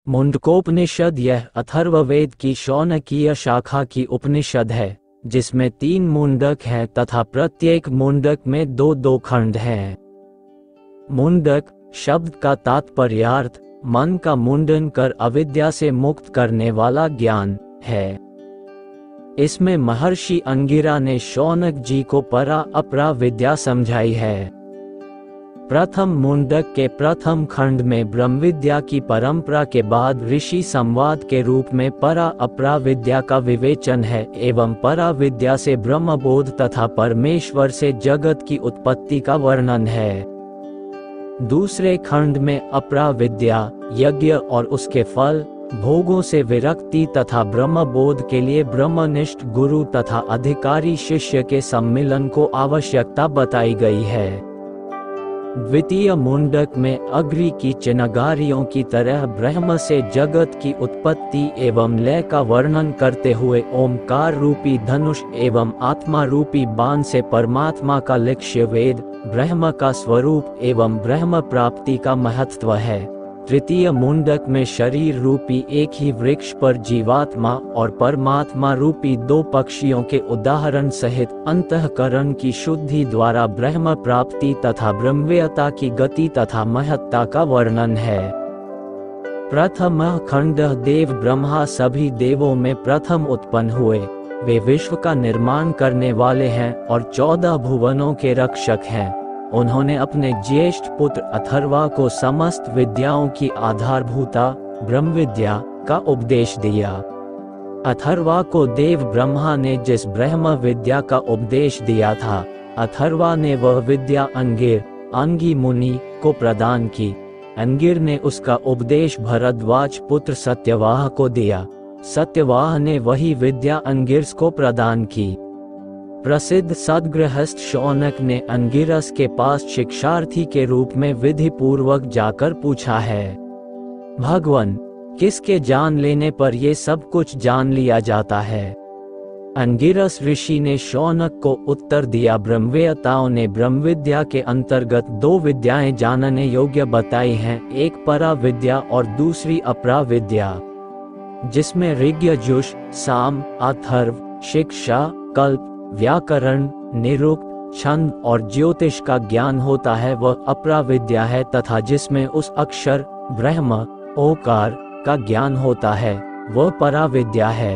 मुंडकोपनिषद यह अथर्ववेद की शौनकीय शाखा की उपनिषद है, जिसमें 3 मुंडक हैं तथा प्रत्येक मुंडक में 2-2 खंड हैं। मुंडक शब्द का तात्पर्यार्थ मन का मुंडन कर अविद्या से मुक्त करने वाला ज्ञान है। इसमें महर्षि अंगिरा ने शौनक जी को परा अपरा विद्या समझाई है। प्रथम मुंडक के प्रथम खंड में ब्रह्मविद्या की परंपरा के बाद ऋषि संवाद के रूप में परा अपरा विद्या का विवेचन है एवं परा विद्या से ब्रह्मबोध तथा परमेश्वर से जगत की उत्पत्ति का वर्णन है। दूसरे खंड में अपरा विद्या, यज्ञ और उसके फल, भोगों से विरक्ति तथा ब्रह्मबोध के लिए ब्रह्मनिष्ठ गुरु तथा अधिकारी शिष्य के सम्मिलन को आवश्यकता बताई गई है। द्वितीय मुंडक में अग्नि की चिनगारियों की तरह ब्रह्म से जगत की उत्पत्ति एवं लय का वर्णन करते हुए ओमकार रूपी धनुष एवं आत्मा रूपी बाण से परमात्मा का लक्ष्य वेद, ब्रह्म का स्वरूप एवं ब्रह्म प्राप्ति का महत्व है। तृतीय मुंडक में शरीर रूपी एक ही वृक्ष पर जीवात्मा और परमात्मा रूपी 2 पक्षियों के उदाहरण सहित अंतःकरण की शुद्धि द्वारा ब्रह्म प्राप्ति तथा ब्रह्मव्यता की गति तथा महत्ता का वर्णन है। प्रथम खंड देव ब्रह्मा सभी देवों में प्रथम उत्पन्न हुए। वे विश्व का निर्माण करने वाले हैं और 14 भुवनों के रक्षक हैं। उन्होंने अपने ज्येष्ठ पुत्र अथर्वा को समस्त विद्याओं की आधारभूता ब्रह्मविद्या का उपदेश दिया। अथर्वा को देव ब्रह्मा ने जिस ब्रह्म विद्या का उपदेश दिया था, अथर्वा ने वह विद्या अंगिर अंगी मुनि को प्रदान की। अंगिर ने उसका उपदेश भरद्वाज पुत्र सत्यवाह को दिया। सत्यवाह ने वही विद्या अंगिरस को प्रदान की। प्रसिद्ध सद्गृहस्थ शौनक ने अंगिरस के पास शिक्षार्थी के रूप में विधि पूर्वक जाकर पूछा है, भगवान, किसके जान लेने पर ये सब कुछ जान लिया जाता है? अंगिरस ऋषि ने शौनक को उत्तर दिया, ब्रह्मवेताओं ने ब्रह्मविद्या के अंतर्गत 2 विद्याएं जानने योग्य बताई हैं, एक परा विद्या और दूसरी अपरा विद्या, जिसमें ऋग, यजुष, साम, अथर्व, शिक्षा, कल्प, व्याकरण, निरुक्त, छंद और ज्योतिष का ज्ञान होता है, वह अपरा विद्या है, तथा जिसमें उस अक्षर ब्रह्म ओकार का ज्ञान होता है, वह परा विद्या है।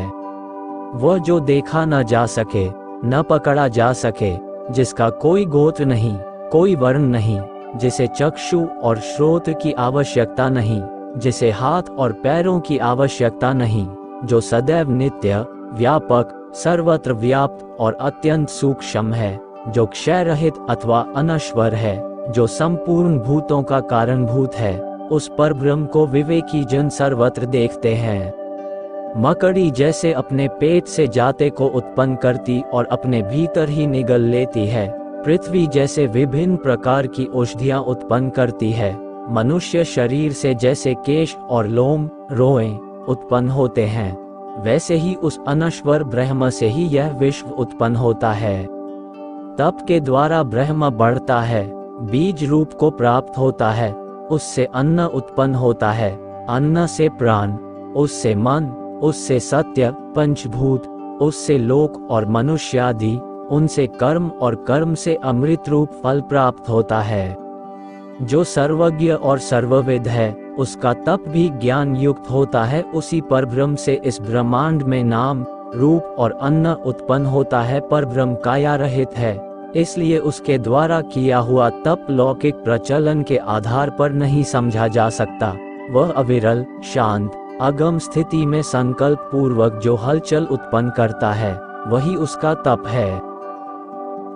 वह जो देखा न जा सके, न पकड़ा जा सके, जिसका कोई गोत्र नहीं, कोई वर्ण नहीं, जिसे चक्षु और श्रोत्र की आवश्यकता नहीं, जिसे हाथ और पैरों की आवश्यकता नहीं, जो सदैव नित्य, व्यापक, सर्वत्र व्याप्त और अत्यंत सूक्ष्म है, जो क्षय रहित अथवा अनश्वर है, जो संपूर्ण भूतों का कारणभूत है, उस पर ब्रह्म को विवेकी जन सर्वत्र देखते हैं। मकड़ी जैसे अपने पेट से जाते को उत्पन्न करती और अपने भीतर ही निगल लेती है, पृथ्वी जैसे विभिन्न प्रकार की औषधियां उत्पन्न करती है, मनुष्य शरीर से जैसे केश और लोम रोएं उत्पन्न होते हैं, वैसे ही उस अनश्वर ब्रह्म से ही यह विश्व उत्पन्न होता है। तप के द्वारा ब्रह्म बढ़ता है, बीज रूप को प्राप्त होता है, उससे अन्न उत्पन्न होता है, अन्न से प्राण, उससे मन, उससे सत्य पंचभूत, उससे लोक और मनुष्य आदि, उनसे कर्म और कर्म से अमृत रूप फल प्राप्त होता है। जो सर्वज्ञ और सर्वविद है, उसका तप भी ज्ञान युक्त होता है। उसी परब्रह्म से इस ब्रह्मांड में नाम, रूप और अन्न उत्पन्न होता है। परब्रह्म काया रहित है, इसलिए उसके द्वारा किया हुआ तप लौकिक प्रचलन के आधार पर नहीं समझा जा सकता। वह अविरल, शांत, अगम स्थिति में संकल्प पूर्वक जो हलचल उत्पन्न करता है, वही उसका तप है।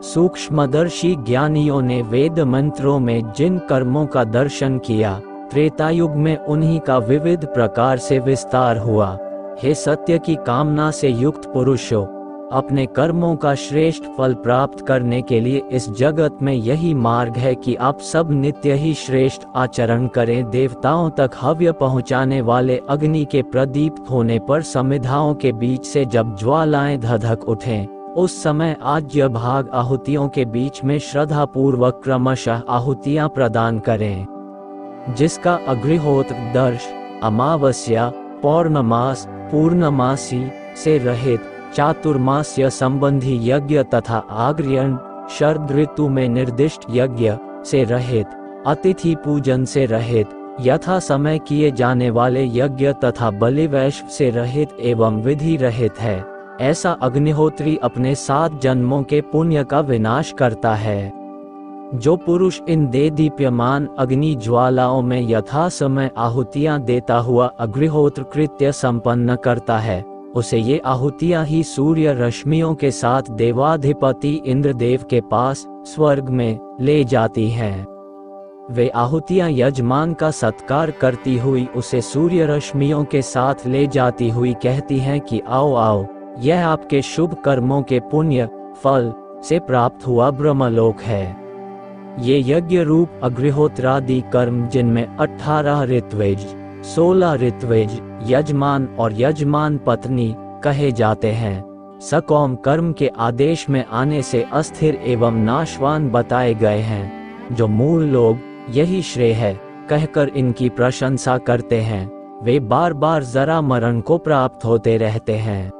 सूक्ष्मदर्शी ज्ञानियों ने वेद मंत्रों में जिन कर्मों का दर्शन किया, त्रेतायुग में उन्हीं का विविध प्रकार से विस्तार हुआ। हे सत्य की कामना से युक्त पुरुषों, अपने कर्मों का श्रेष्ठ फल प्राप्त करने के लिए इस जगत में यही मार्ग है कि आप सब नित्य ही श्रेष्ठ आचरण करें। देवताओं तक हव्य पहुँचाने वाले अग्नि के प्रदीप्त होने पर समिधाओं के बीच से जब ज्वालाएं धधक उठें, उस समय आज्य भाग आहुतियों के बीच में श्रद्धा पूर्वक क्रमशः आहुतियां प्रदान करें। जिसका अग्निहोत्र दर्श अमावस्या, पौर्णमास, पूर्णमासी से रहित, चातुर्मास्य संबंधी यज्ञ तथा आग्र्यण, शरद ऋतु में निर्दिष्ट यज्ञ से रहित, अतिथि पूजन से रहित, यथा समय किए जाने वाले यज्ञ तथा बलिवैश्व से रहित एवं विधि रहित है। ऐसा अग्निहोत्री अपने 7 जन्मों के पुण्य का विनाश करता है। जो पुरुष इन देदीप्यमान अग्नि ज्वालाओं में यथा समय आहुतियां देता हुआ अग्निहोत्र कृत्य संपन्न करता है, उसे ये आहुतियां ही सूर्य रश्मियों के साथ देवाधिपति इंद्रदेव के पास स्वर्ग में ले जाती हैं। वे आहुतियां यजमान का सत्कार करती हुई उसे सूर्य रश्मियों के साथ ले जाती हुई कहती हैं कि आओ आओ, यह आपके शुभ कर्मों के पुण्य फल से प्राप्त हुआ ब्रह्मलोक है। ये यज्ञ रूप अग्निहोत्रादि कर्म, जिनमें 18 ऋत्विज, 16 ऋत्विज, यजमान और यजमान पत्नी कहे जाते हैं, सकौम कर्म के आदेश में आने से अस्थिर एवं नाशवान बताए गए हैं। जो मूल लोग यही श्रेय है कहकर इनकी प्रशंसा करते हैं, वे बार बार जरा मरण को प्राप्त होते रहते हैं।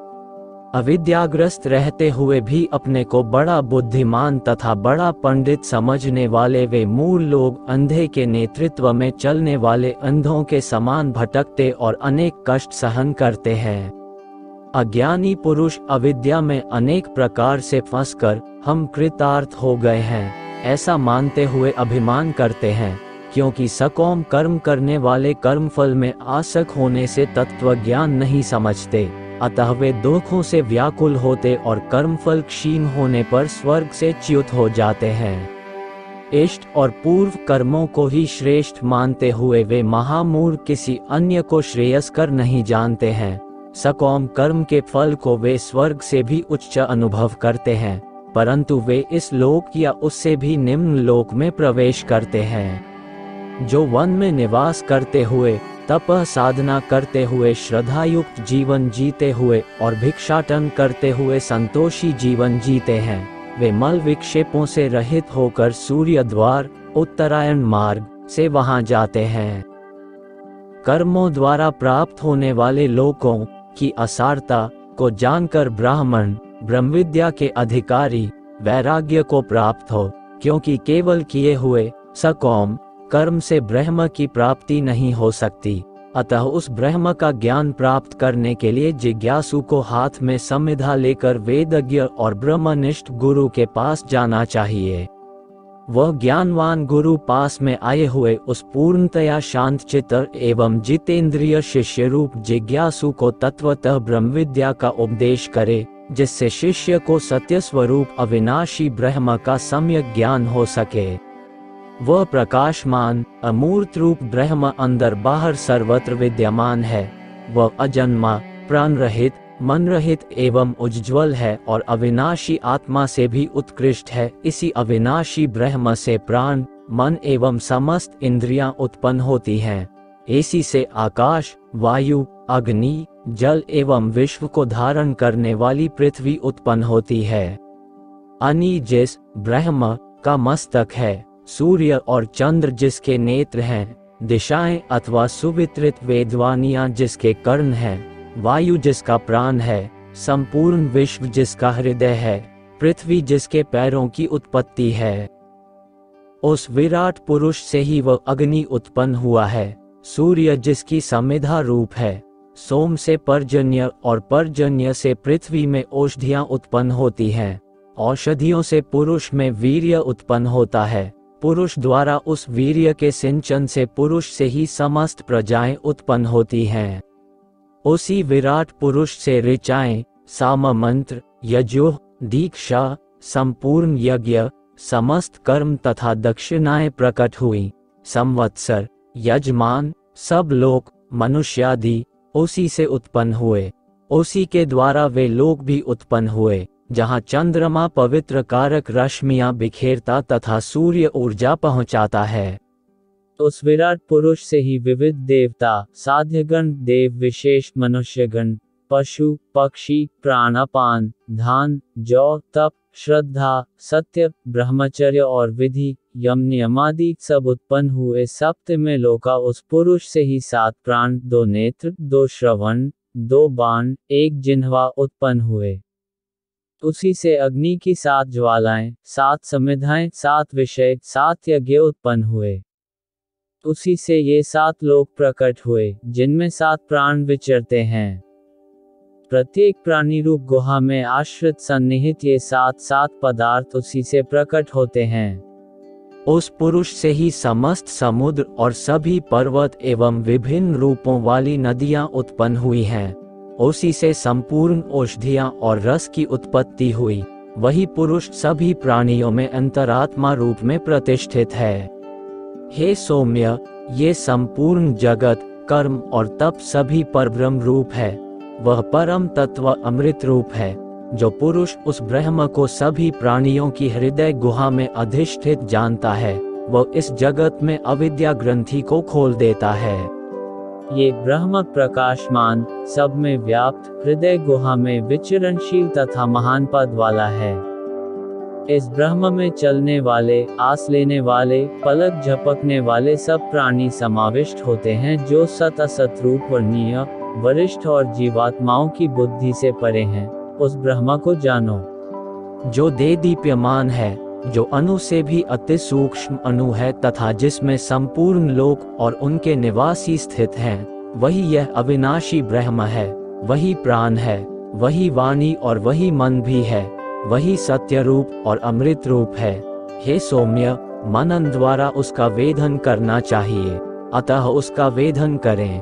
अविद्याग्रस्त रहते हुए भी अपने को बड़ा बुद्धिमान तथा बड़ा पंडित समझने वाले वे मूल लोग अंधे के नेतृत्व में चलने वाले अंधों के समान भटकते और अनेक कष्ट सहन करते हैं। अज्ञानी पुरुष अविद्या में अनेक प्रकार से फंसकर हम कृतार्थ हो गए हैं ऐसा मानते हुए अभिमान करते हैं, क्योंकि सकौम कर्म करने वाले कर्मफल में आसक्त होने से तत्व ज्ञान नहीं समझते, अतः वे दुखों से व्याकुल होते और कर्मफल क्षीण होने पर स्वर्ग से च्युत हो जाते हैं। इष्ट और पूर्व कर्मों को ही श्रेष्ठ मानते हुए वे महामूर्ख किसी अन्य को श्रेयस्कर नहीं जानते हैं। सकौम कर्म के फल को वे स्वर्ग से भी उच्च अनुभव करते हैं, परंतु वे इस लोक या उससे भी निम्न लोक में प्रवेश करते हैं। जो वन में निवास करते हुए, तप साधना करते हुए, श्रद्धायुक्त जीवन जीते हुए और भिक्षाटन करते हुए संतोषी जीवन जीते हैं, वे मल विक्षेपों से रहित होकर सूर्य द्वार, उत्तरायण मार्ग से वहां जाते हैं। कर्मों द्वारा प्राप्त होने वाले लोकों की असारता को जानकर ब्राह्मण ब्रह्मविद्या के अधिकारी वैराग्य को प्राप्त हो, क्योंकि केवल किए हुए सकौम कर्म से ब्रह्म की प्राप्ति नहीं हो सकती। अतः उस ब्रह्म का ज्ञान प्राप्त करने के लिए जिज्ञासु को हाथ में संविधा लेकर वेदज्ञ और ब्रह्मनिष्ठ गुरु के पास जाना चाहिए। वह ज्ञानवान गुरु पास में आए हुए उस पूर्णतया शांत चित्त एवं जितेंद्रिय शिष्य रूप जिज्ञासु को तत्वतः ब्रह्मविद्या का उपदेश करे, जिससे शिष्य को सत्य स्वरूप अविनाशी ब्रह्म का सम्यक ज्ञान हो सके। वह प्रकाशमान अमूर्त रूप ब्रह्म अंदर बाहर सर्वत्र विद्यमान है। वह अजन्मा, प्राण रहित, मन रहित एवं उज्ज्वल है और अविनाशी आत्मा से भी उत्कृष्ट है। इसी अविनाशी ब्रह्म से प्राण, मन एवं समस्त इंद्रियां उत्पन्न होती हैं। इसी से आकाश, वायु, अग्नि, जल एवं विश्व को धारण करने वाली पृथ्वी उत्पन्न होती है। अनि जिस ब्रह्म का मस्तक है, सूर्य और चंद्र जिसके नेत्र हैं, दिशाएं अथवा सुवितरित वेदवानियां जिसके कर्ण हैं, वायु जिसका प्राण है, संपूर्ण विश्व जिसका हृदय है, पृथ्वी जिसके पैरों की उत्पत्ति है, उस विराट पुरुष से ही वह अग्नि उत्पन्न हुआ है। सूर्य जिसकी समिधा रूप है, सोम से पर्जन्य और पर्जन्य से पृथ्वी में औषधियां उत्पन्न होती हैं। औषधियों से पुरुष में वीर्य उत्पन्न होता है। पुरुष द्वारा उस वीर्य के सिंचन से पुरुष से ही समस्त प्रजाएं उत्पन्न होती हैं। उसी विराट पुरुष से ऋचाएं, साम मंत्र, यजुः, दीक्षा, संपूर्ण यज्ञ, समस्त कर्म तथा दक्षिणाएं प्रकट हुई। संवत्सर, यजमान, सब लोक, मनुष्यादि उसी से उत्पन्न हुए। उसी के द्वारा वे लोक भी उत्पन्न हुए, जहाँ चंद्रमा पवित्र कारक रश्मियां बिखेरता तथा सूर्य ऊर्जा पहुँचाता है। उस विराट पुरुष से ही विविध देवता, साध्यगण, देव विशेष, मनुष्यगण, पशु, पक्षी, प्राणापान, धान, जौ, तप, श्रद्धा, सत्य, ब्रह्मचर्य और विधि यम नियमादि सब उत्पन्न हुए। सप्त में लोका, उस पुरुष से ही 7 प्राण, 2 नेत्र, 2 श्रवण, 2 बाण, 1 जिह्वा उत्पन्न हुए। उसी से अग्नि की 7 ज्वालाएं, 7 समिधाएं, 7 विषय, 7 यज्ञ उत्पन्न हुए। उसी से ये 7 लोक प्रकट हुए, जिनमें 7 प्राण विचरते हैं। प्रत्येक प्राणी रूप गुहा में आश्रित सन्निहित ये 7 पदार्थ उसी से प्रकट होते हैं। उस पुरुष से ही समस्त समुद्र और सभी पर्वत एवं विभिन्न रूपों वाली नदियां उत्पन्न हुई हैं। उसी से संपूर्ण औषधियां और रस की उत्पत्ति हुई। वही पुरुष सभी प्राणियों में अंतरात्मा रूप में प्रतिष्ठित है। हे सौम्य, ये संपूर्ण जगत, कर्म और तप सभी परब्रह्म रूप है। वह परम तत्व अमृत रूप है। जो पुरुष उस ब्रह्म को सभी प्राणियों की हृदय गुहा में अधिष्ठित जानता है, वह इस जगत में अविद्या ग्रंथि को खोल देता है। ये ब्रह्म प्रकाशमान, सब में व्याप्त, हृदय गुहा में विचरणशील तथा महान पद वाला है। इस ब्रह्म में चलने वाले, आस लेने वाले, पलक झपकने वाले सब प्राणी समाविष्ट होते हैं, जो सत असत रूप वर्णीय, वरिष्ठ और जीवात्माओं की बुद्धि से परे हैं। उस ब्रह्म को जानो, जो दे दीप्यमान है, जो अणु से भी अति सूक्ष्म अणु है तथा जिसमें संपूर्ण लोक और उनके निवासी स्थित हैं। वही यह अविनाशी ब्रह्म है। वही प्राण है, वही वाणी और वही मन भी है। वही सत्य रूप और अमृत रूप है। हे सौम्य, मनन द्वारा उसका वेधन करना चाहिए, अतः उसका वेधन करें।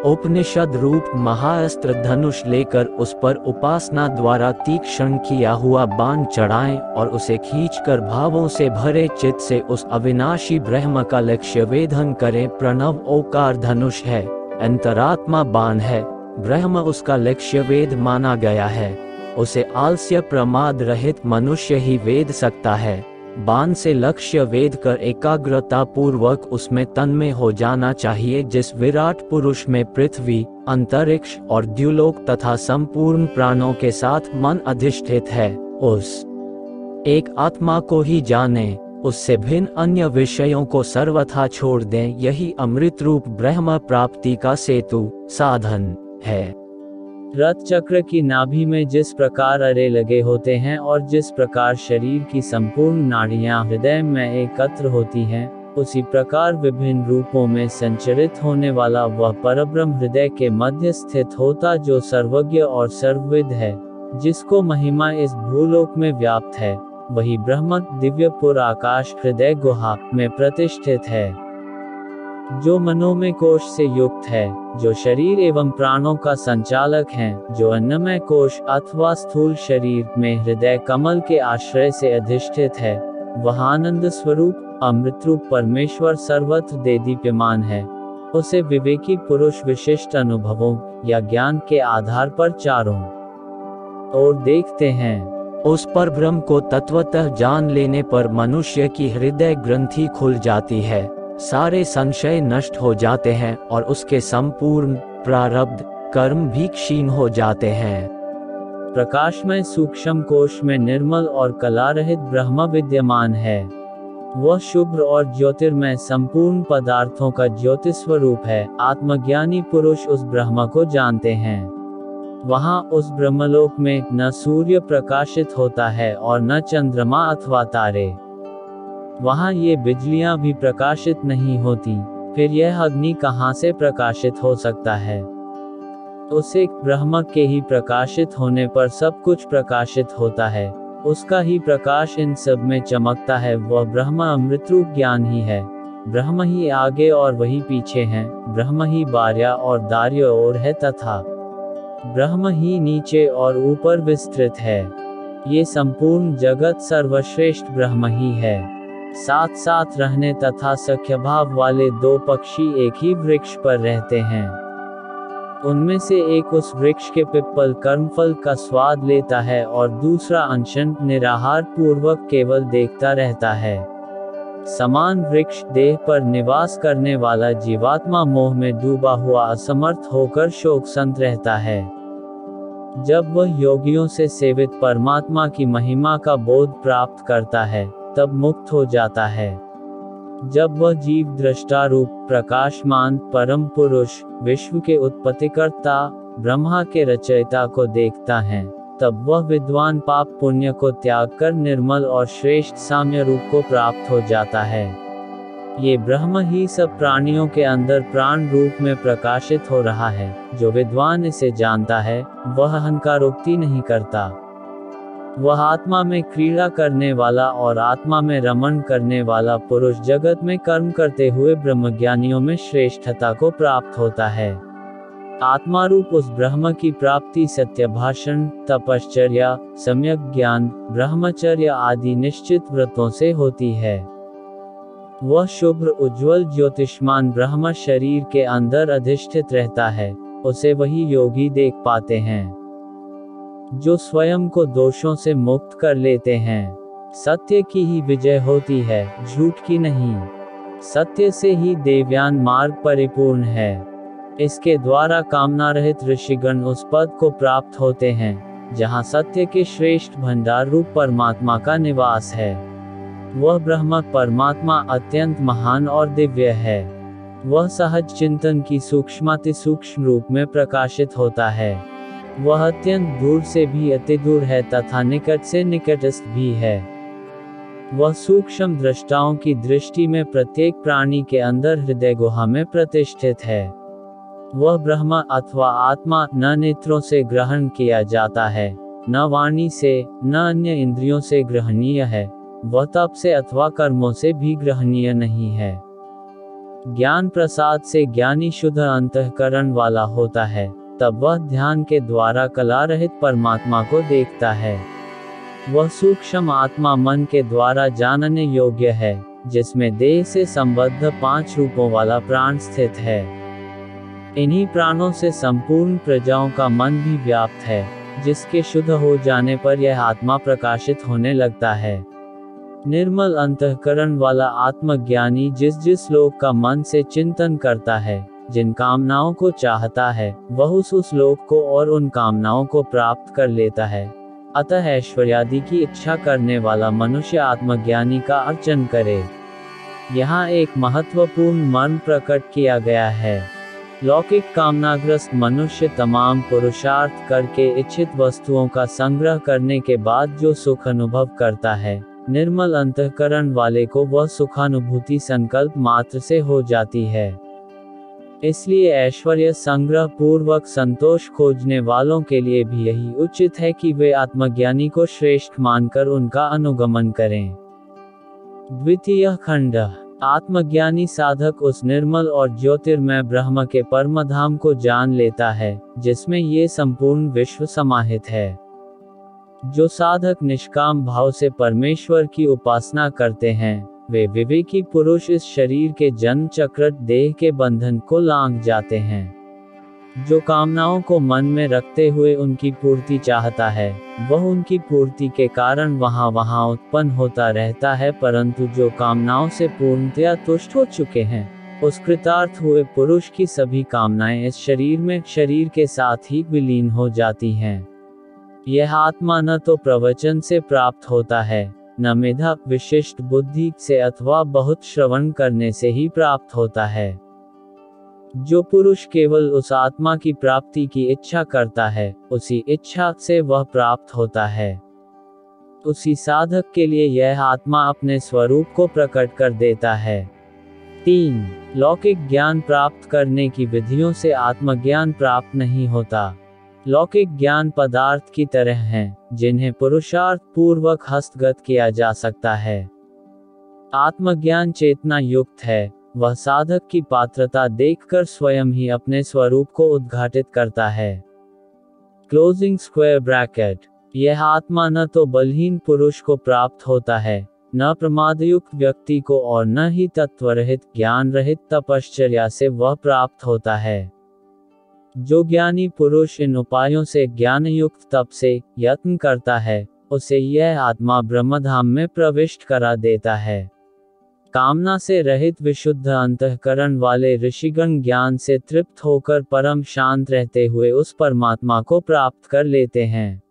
उपनिषद रूप महाअस्त्र धनुष लेकर उस पर उपासना द्वारा तीक्ष्ण किया हुआ बाण चढ़ाएं और उसे खींचकर भावों से भरे चित्त से उस अविनाशी ब्रह्म का लक्ष्य वेधन करें। प्रणव ओकार धनुष है, अंतरात्मा बाण है, ब्रह्म उसका लक्ष्य वेद माना गया है। उसे आलस्य प्रमाद रहित मनुष्य ही वेद सकता है। बाण से लक्ष्य वेद कर एकाग्रता पूर्वक उसमें तन्मय हो जाना चाहिए। जिस विराट पुरुष में पृथ्वी, अंतरिक्ष और द्युलोक तथा संपूर्ण प्राणों के साथ मन अधिष्ठित है, उस एक आत्मा को ही जाने, उससे भिन्न अन्य विषयों को सर्वथा छोड़ दें। यही अमृत रूप ब्रह्म प्राप्ति का सेतु साधन है। रथ चक्र की नाभि में जिस प्रकार अरे लगे होते हैं और जिस प्रकार शरीर की संपूर्ण नाड़ियां हृदय में एकत्र होती हैं, उसी प्रकार विभिन्न रूपों में संचरित होने वाला वह परब्रह्म हृदय के मध्य स्थित होता, जो सर्वज्ञ और सर्वविद है, जिसको महिमा इस भूलोक में व्याप्त है। वही ब्रह्म दिव्यपुर आकाश हृदय गुहा में प्रतिष्ठित है, जो मनोमय कोश से युक्त है, जो शरीर एवं प्राणों का संचालक है, जो अन्नमय कोश अथवा स्थूल शरीर में हृदय कमल के आश्रय से अधिष्ठित है। वह आनंद स्वरूप अमृत रूप परमेश्वर सर्वत्र देदीप्यमान है। उसे विवेकी पुरुष विशिष्ट अनुभवों या ज्ञान के आधार पर चारों ओर देखते हैं। उस पर ब्रह्म को तत्वतः जान लेने पर मनुष्य की हृदय ग्रंथि खुल जाती है, सारे संशय नष्ट हो जाते हैं और उसके संपूर्ण प्रारब्ध कर्म भी क्षीण हो जाते हैं। प्रकाशमय सूक्ष्म कोश में निर्मल और कला रहित ब्रह्म विद्यमान है। वह शुभ्र और ज्योतिर्मय संपूर्ण पदार्थों का ज्योति स्वरूप है। आत्मज्ञानी पुरुष उस ब्रह्म को जानते हैं। वहाँ उस ब्रह्मलोक में न सूर्य प्रकाशित होता है और न चंद्रमा अथवा तारे। वहाँ ये बिजलियां भी प्रकाशित नहीं होती, फिर यह अग्नि कहाँ से प्रकाशित हो सकता है? उस एक ब्रह्म के ही प्रकाशित होने पर सब कुछ प्रकाशित होता है। उसका ही प्रकाश इन सब में चमकता है। वह ब्रह्म अमृत रूप ज्ञान ही है। ब्रह्म ही आगे और वही पीछे हैं। ब्रह्म ही बार्या और दार्य ओर है तथा ब्रह्म ही नीचे और ऊपर विस्तृत है। ये संपूर्ण जगत सर्वश्रेष्ठ ब्रह्म ही है। साथ साथ रहने तथा सख्य भाव वाले 2 पक्षी एक ही वृक्ष पर रहते हैं। उनमें से एक उस वृक्ष के पिप्पल कर्मफल का स्वाद लेता है और दूसरा अनशन निराहार पूर्वक केवल देखता रहता है। समान वृक्ष देह पर निवास करने वाला जीवात्मा मोह में डूबा हुआ असमर्थ होकर शोक संत रहता है। जब वह योगियों से सेवित परमात्मा की महिमा का बोध प्राप्त करता है, तब मुक्त हो जाता है। जब वह जीव दृष्टा रूप प्रकाशमान परम पुरुष, विश्व के उत्पत्तिकर्ता, ब्रह्मा के रचयिता को देखता है, तब वह विद्वान पाप पुण्य को त्याग कर निर्मल और श्रेष्ठ साम्य रूप को प्राप्त हो जाता है। ये ब्रह्म ही सब प्राणियों के अंदर प्राण रूप में प्रकाशित हो रहा है। जो विद्वान इसे जानता है, वह अहंकारोक्ति नहीं करता। वह आत्मा में क्रीड़ा करने वाला और आत्मा में रमण करने वाला पुरुष जगत में कर्म करते हुए ब्रह्मज्ञानियों में श्रेष्ठता को प्राप्त होता है। आत्मा रूप उस ब्रह्म की प्राप्ति सत्य भाषण, तपश्चर्या, सम्यक ज्ञान, ब्रह्मचर्य आदि निश्चित व्रतों से होती है। वह शुभ्र उज्ज्वल ज्योतिष्मान ब्रह्म शरीर के अंदर अधिष्ठित रहता है। उसे वही योगी देख पाते हैं जो स्वयं को दोषों से मुक्त कर लेते हैं। सत्य की ही विजय होती है, झूठ की नहीं। सत्य से ही देवयान मार्ग परिपूर्ण है। इसके द्वारा कामना रहित ऋषिगण उस पद को प्राप्त होते हैं जहाँ सत्य के श्रेष्ठ भंडार रूप परमात्मा का निवास है। वह ब्रह्म परमात्मा अत्यंत महान और दिव्य है। वह सहज चिंतन की सूक्ष्माति सूक्ष्म रूप में प्रकाशित होता है। वह अत्यंत दूर से भी अति दूर है तथा निकट से निकटस्थ भी है। वह सूक्ष्म दृष्टाओं की दृष्टि में प्रत्येक प्राणी के अंदर हृदय गुहा में प्रतिष्ठित है। वह ब्रह्म अथवा आत्मा न नेत्रों से ग्रहण किया जाता है, न वाणी से, न अन्य इंद्रियों से ग्रहणीय है। वह तप से अथवा कर्मों से भी ग्रहणीय नहीं है। ज्ञान प्रसाद से ज्ञानी शुद्ध अंतःकरण वाला होता है, तब वह ध्यान के द्वारा कला रहित परमात्मा को देखता है। वह सूक्ष्म आत्मा मन के द्वारा जानने योग्य है, जिसमें देह से संबद्ध 5 रूपों वाला प्राण स्थित है। इन्हीं प्राणों से संपूर्ण प्रजाओं का मन भी व्याप्त है, जिसके शुद्ध हो जाने पर यह आत्मा प्रकाशित होने लगता है। निर्मल अंतःकरण वाला आत्मज्ञानी जिस जिस लोक का मन से चिंतन करता है, जिन कामनाओं को चाहता है, वह उस लोक को और उन कामनाओं को प्राप्त कर लेता है। अतः ऐश्वर्यादि की इच्छा करने वाला मनुष्य आत्मज्ञानी का अर्चन करे। यहाँ एक महत्वपूर्ण मर्म प्रकट किया गया है। लौकिक कामनाग्रस्त मनुष्य तमाम पुरुषार्थ करके इच्छित वस्तुओं का संग्रह करने के बाद जो सुख अनुभव करता है, निर्मल अंतःकरण वाले को वह सुखानुभूति संकल्प मात्र से हो जाती है। इसलिए ऐश्वर्य संग्रह पूर्वक संतोष खोजने वालों के लिए भी यही उचित है कि वे आत्मज्ञानी को श्रेष्ठ मानकर उनका अनुगमन करें। द्वितीय खंड। आत्मज्ञानी साधक उस निर्मल और ज्योतिर्मय ब्रह्म के परमधाम को जान लेता है, जिसमें ये संपूर्ण विश्व समाहित है। जो साधक निष्काम भाव से परमेश्वर की उपासना करते हैं, वे विवेकी पुरुष इस शरीर के जन्म चक्र देह के बंधन को लांघ जाते हैं। जो कामनाओं को मन में रखते हुए उनकी पूर्ति चाहता है, वह उनकी पूर्ति के कारण वहाँ उत्पन्न होता रहता है, परंतु जो कामनाओं से पूर्णतया तुष्ट हो चुके हैं, उस कृतार्थ हुए पुरुष की सभी कामनाएं इस शरीर में शरीर के साथ ही विलीन हो जाती हैं। यह आत्मा न तो प्रवचन से प्राप्त होता है, न मेधा विशिष्ट बुद्धि से अथवा बहुत श्रवण करने से ही प्राप्त होता है। जो पुरुष केवल उस आत्मा की प्राप्ति की इच्छा करता है, उसी इच्छा से वह प्राप्त होता है। उसी साधक के लिए यह आत्मा अपने स्वरूप को प्रकट कर देता है। 3. लौकिक ज्ञान प्राप्त करने की विधियों से आत्मज्ञान प्राप्त नहीं होता। लौकिक ज्ञान पदार्थ की तरह हैं, जिन्हें पुरुषार्थ पूर्वक हस्तगत किया जा सकता है। आत्मज्ञान चेतना युक्त है। वह साधक की पात्रता देखकर स्वयं ही अपने स्वरूप को उद्घाटित करता है। Closing square bracket. यह आत्मा न तो बलहीन पुरुष को प्राप्त होता है, न प्रमादयुक्त व्यक्ति को, और न ही तत्वरहित ज्ञान रहित तपश्चर्या से वह प्राप्त होता है। जो ज्ञानी पुरुष इन उपायों से ज्ञानयुक्त तप से यत्न करता है, उसे यह आत्मा ब्रह्मधाम में प्रविष्ट करा देता है। कामना से रहित विशुद्ध अंतःकरण वाले ऋषिगण ज्ञान से तृप्त होकर परम शांत रहते हुए उस परमात्मा को प्राप्त कर लेते हैं।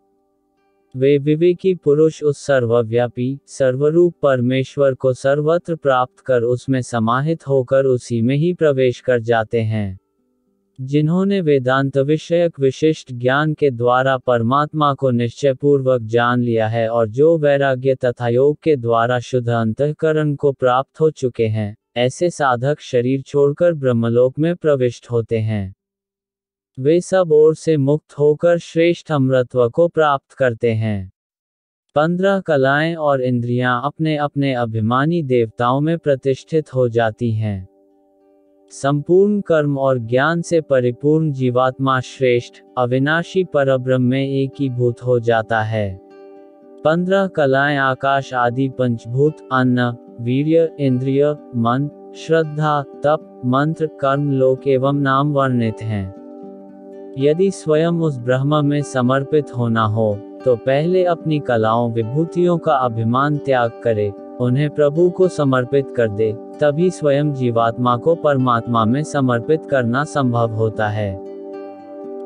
वे विवेकी पुरुष उस सर्वव्यापी, सर्वरूप परमेश्वर को सर्वत्र प्राप्त कर उसमें समाहित होकर उसी में ही प्रवेश कर जाते हैं। जिन्होंने वेदांत विषयक विशिष्ट ज्ञान के द्वारा परमात्मा को निश्चयपूर्वक जान लिया है और जो वैराग्य तथा योग के द्वारा शुद्ध अंतःकरण को प्राप्त हो चुके हैं, ऐसे साधक शरीर छोड़कर ब्रह्मलोक में प्रविष्ट होते हैं। वे सब ओर से मुक्त होकर श्रेष्ठ अमरत्व को प्राप्त करते हैं। 15 कलाएं और इंद्रियां अपने अपने अभिमानी देवताओं में प्रतिष्ठित हो जाती हैं। संपूर्ण कर्म और ज्ञान से परिपूर्ण जीवात्मा श्रेष्ठ अविनाशी परब्रह्म में एकीभूत हो जाता है। 15 कलाएं आकाश आदि पंचभूत, अन्न, वीर्य, इंद्रिय, मन, श्रद्धा, तप, मंत्र, कर्म, लोक एवं नाम वर्णित हैं। यदि स्वयं उस ब्रह्म में समर्पित होना हो, तो पहले अपनी कलाओं विभूतियों का अभिमान त्याग करे, उन्हें प्रभु को समर्पित कर दे, तभी स्वयं जीवात्मा को परमात्मा में समर्पित करना संभव होता है।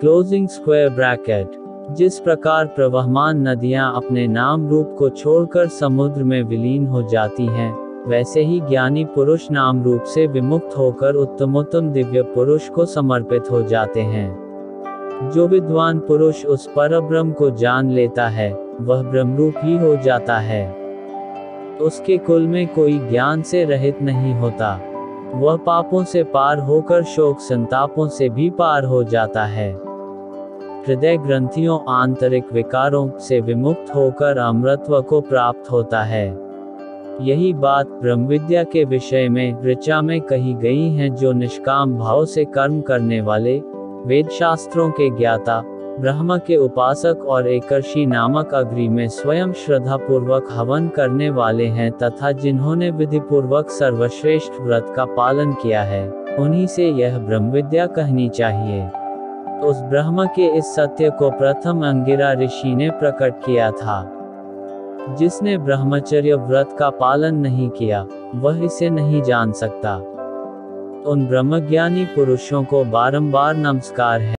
Closing square bracket. जिस प्रकार प्रवहमान नदियां अपने नाम रूप को छोड़कर समुद्र में विलीन हो जाती हैं, वैसे ही ज्ञानी पुरुष नाम रूप से विमुक्त होकर उत्तमोत्तम दिव्य पुरुष को समर्पित हो जाते हैं। जो विद्वान पुरुष उस परब्रह्म को जान लेता है, वह ब्रह्मरूप ही हो जाता है। उसके कुल में कोई ज्ञान से रहित नहीं होता। वह पापों से पार होकर शोक संतापों से भी पार हो जाता है। हृदय ग्रंथियों आंतरिक विकारों से विमुक्त होकर अमरत्व को प्राप्त होता है। यही बात ब्रह्मविद्या के विषय में ऋचा में कही गई है, जो निष्काम भाव से कर्म करने वाले, वेद शास्त्रों के ज्ञाता, ब्रह्म के उपासक और एकर्षि नामक अग्नि में स्वयं श्रद्धा पूर्वक हवन करने वाले हैं तथा जिन्होंने विधि पूर्वक सर्वश्रेष्ठ व्रत का पालन किया है, उन्हीं से यह ब्रह्मविद्या कहनी चाहिए। उस ब्रह्म के इस सत्य को प्रथम अंगिरा ऋषि ने प्रकट किया था। जिसने ब्रह्मचर्य व्रत का पालन नहीं किया, वह इसे नहीं जान सकता। उन ब्रह्मज्ञानी पुरुषों को बारंबार नमस्कार है।